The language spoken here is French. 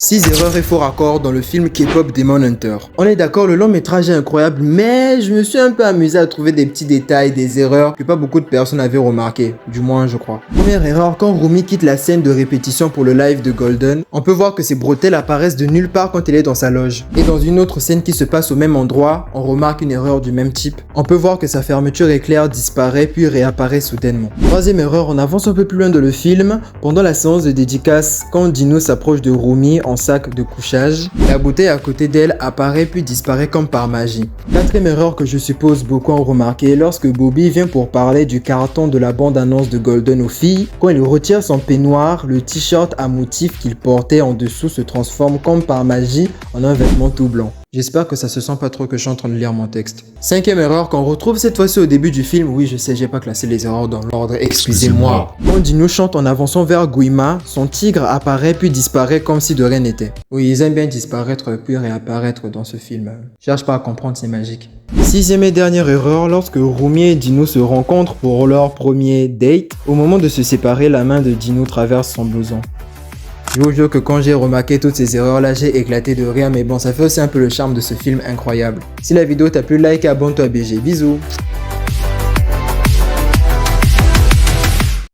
6 erreurs et faux raccords dans le film K-pop Demon Hunter. On est d'accord, le long métrage est incroyable, mais je me suis un peu amusé à trouver des petits détails, des erreurs que pas beaucoup de personnes avaient remarqué, du moins je crois. Première erreur, quand Rumi quitte la scène de répétition pour le live de Golden, on peut voir que ses bretelles apparaissent de nulle part quand il est dans sa loge. Et dans une autre scène qui se passe au même endroit, on remarque une erreur du même type. On peut voir que sa fermeture éclair disparaît puis réapparaît soudainement. Troisième erreur, on avance un peu plus loin dans le film, pendant la séance de dédicace, quand Dino s'approche de Rumi en sac de couchage, la bouteille à côté d'elle apparaît puis disparaît comme par magie. Quatrième erreur que je suppose beaucoup ont remarqué, lorsque Bobby vient pour parler du carton de la bande-annonce de Golden aux filles, quand il retire son peignoir, le t-shirt à motif qu'il portait en dessous se transforme comme par magie en un vêtement tout blanc. J'espère que ça se sent pas trop que je suis en train de lire mon texte. Cinquième erreur qu'on retrouve cette fois-ci au début du film. Oui, je sais, j'ai pas classé les erreurs dans l'ordre, excusez-moi. Quand Dino chante en avançant vers Guima, son tigre apparaît puis disparaît comme si de rien n'était. Oui, ils aiment bien disparaître puis réapparaître dans ce film. Je cherche pas à comprendre, c'est magique. Sixième et dernière erreur, lorsque Rumi et Dino se rencontrent pour leur premier date, au moment de se séparer, la main de Dino traverse son blouson. Je vous jure que quand j'ai remarqué toutes ces erreurs là, j'ai éclaté de rire, mais bon, ça fait aussi un peu le charme de ce film incroyable. Si la vidéo t'a plu, like et abonne-toi à BG. Bisous.